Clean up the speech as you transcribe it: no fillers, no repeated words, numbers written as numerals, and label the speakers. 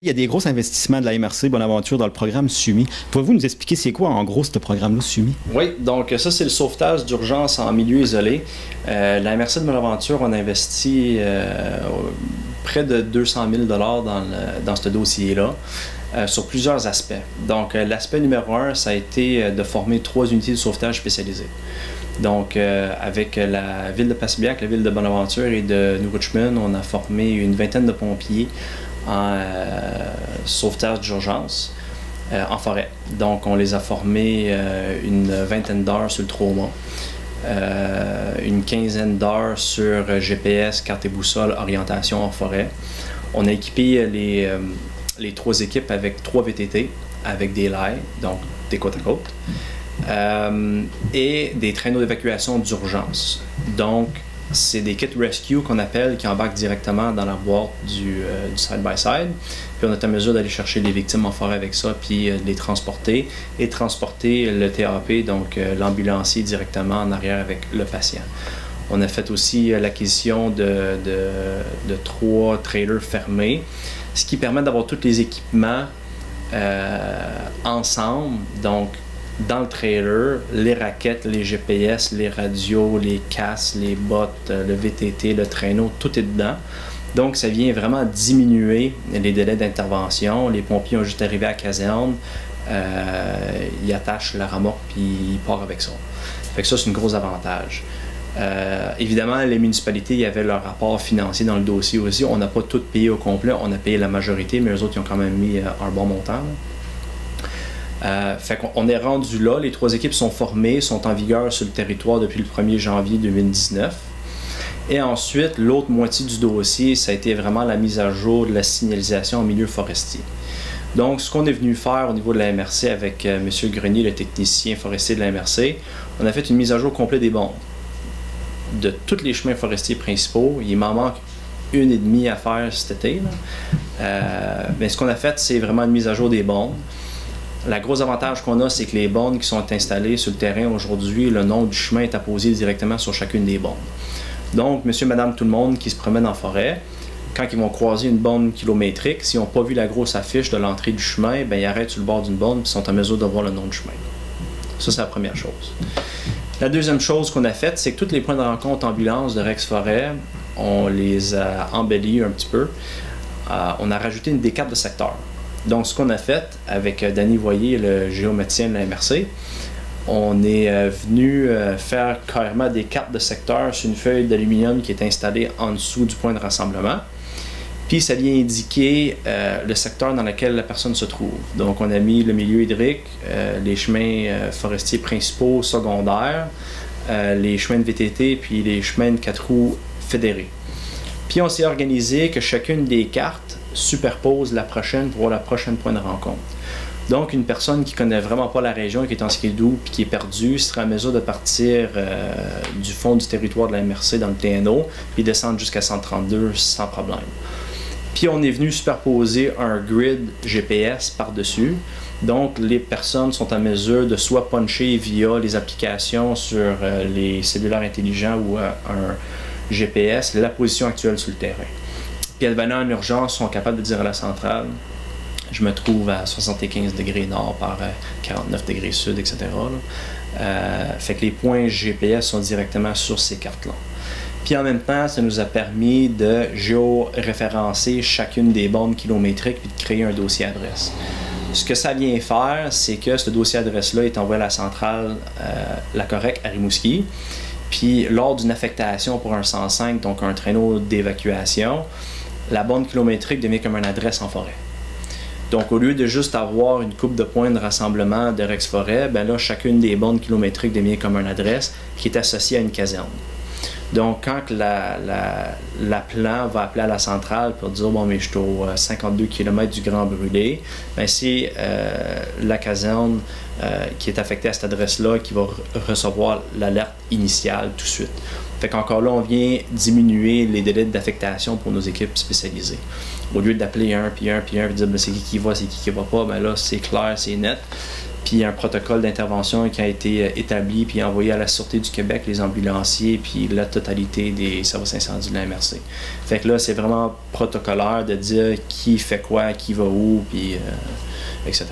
Speaker 1: Il y a des gros investissements de la MRC Bonaventure dans le programme SUMI. Pouvez-vous nous expliquer c'est quoi en gros ce programme-là SUMI?
Speaker 2: Oui, donc ça c'est le sauvetage d'urgence en milieu isolé. La MRC de Bonaventure, on a investi près de 200 000 dans ce dossier-là sur plusieurs aspects. Donc l'aspect numéro un, ça a été de former 3 unités de sauvetage spécialisées. Donc, avec la ville de Passbiac, la ville de Bonaventure et de New Richmond, on a formé une vingtaine de pompiers en sauvetage d'urgence en forêt. Donc, on les a formés une vingtaine d'heures sur le trauma, une quinzaine d'heures sur GPS, carte et boussole, orientation en forêt. On a équipé les 3 équipes avec 3 VTT, avec des lails, donc des côte à côte. Et des traîneaux d'évacuation d'urgence. Donc, c'est des kits rescue qu'on appelle, qui embarquent directement dans la boîte du side-by-side. Puis on est en mesure d'aller chercher les victimes en forêt avec ça, puis de les transporter et transporter le TAP, donc l'ambulancier directement en arrière avec le patient. On a fait aussi l'acquisition de 3 trailers fermés, ce qui permet d'avoir tous les équipements ensemble. Donc, dans le trailer, les raquettes, les GPS, les radios, les casques, les bottes, le VTT, le traîneau, tout est dedans. Donc, ça vient vraiment diminuer les délais d'intervention. Les pompiers ont juste arrivé à la caserne, ils attachent la remorque puis ils partent avec ça. Fait que ça, c'est un gros avantage. Évidemment, les municipalités, il y avait leur rapport financier dans le dossier aussi. On n'a pas tout payé au complet, on a payé la majorité, mais eux autres, ils ont quand même mis un bon montant, là. Fait qu'on est rendu là, les 3 équipes sont formées, sont en vigueur sur le territoire depuis le 1er janvier 2019. Et ensuite, l'autre moitié du dossier, ça a été vraiment la mise à jour de la signalisation en milieu forestier. Donc, ce qu'on est venu faire au niveau de la MRC avec M. Grenier, le technicien forestier de la MRC, on a fait une mise à jour complète des bandes. De tous les chemins forestiers principaux, il m'en manque 1,5 à faire cet été. Mais ce qu'on a fait, c'est vraiment une mise à jour des bandes. Le gros avantage qu'on a, c'est que les bornes qui sont installées sur le terrain aujourd'hui, le nom du chemin est apposé directement sur chacune des bornes. Donc, monsieur, madame, tout le monde qui se promène en forêt, quand ils vont croiser une borne kilométrique, s'ils n'ont pas vu la grosse affiche de l'entrée du chemin, bien, ils arrêtent sur le bord d'une borne et sont en mesure de voir le nom du chemin. Ça, c'est la première chose. La deuxième chose qu'on a faite, c'est que tous les points de rencontre ambulance de Rex-Forêt, on les a embellis un petit peu. On a rajouté une décarte de secteur. Donc, ce qu'on a fait avec Danny Voyer, le géométricien de la MRC, on est venu faire carrément des cartes de secteur sur une feuille d'aluminium qui est installée en dessous du point de rassemblement. Puis, ça vient indiquer le secteur dans lequel la personne se trouve. Donc, on a mis le milieu hydrique, les chemins forestiers principaux, secondaires, les chemins de VTT, puis les chemins de 4 roues fédérés. Puis, on s'est organisé que chacune des cartes superpose la prochaine pour voir la prochaine point de rencontre. Donc, une personne qui ne connaît vraiment pas la région, qui est en skidoo puis qui est perdue, sera en mesure de partir du fond du territoire de la MRC dans le TNO puis descendre jusqu'à 132 sans problème. Puis, on est venu superposer un grid GPS par-dessus. Donc, les personnes sont en mesure de soit puncher via les applications sur les cellulaires intelligents ou un GPS la position actuelle sur le terrain. Puis, advenant en urgence, sont capables de dire à la centrale, je me trouve à 75 degrés nord par 49 degrés sud, etc. Fait que les points GPS sont directement sur ces cartes-là. Puis en même temps, ça nous a permis de géoréférencer chacune des bornes kilométriques puis de créer un dossier adresse. Ce que ça vient faire, c'est que ce dossier adresse-là est envoyé à la centrale La Correcte à Rimouski. Puis lors d'une affectation pour un 105, donc un traîneau d'évacuation, la borne kilométrique devient comme une adresse en forêt. Donc, au lieu de juste avoir une coupe de points de rassemblement de Rex-Forêt, ben là, chacune des bornes kilométriques devient comme une adresse qui est associée à une caserne. Donc, quand l'appelant va appeler à la centrale pour dire « Bon, mais je suis au 52 km du Grand Brûlé », ben c'est la caserne qui est affectée à cette adresse-là qui va recevoir l'alerte initiale tout de suite. Fait qu'encore là, on vient diminuer les délais d'affectation pour nos équipes spécialisées. Au lieu d'appeler un, puis dire ben, c'est qui va, c'est qui va pas, ben là, c'est clair, c'est net. puis un protocole d'intervention qui a été établi puis envoyé à la Sûreté du Québec, les ambulanciers, puis la totalité des services incendies de la MRC. Fait que là, c'est vraiment protocolaire de dire qui fait quoi, qui va où, puis etc.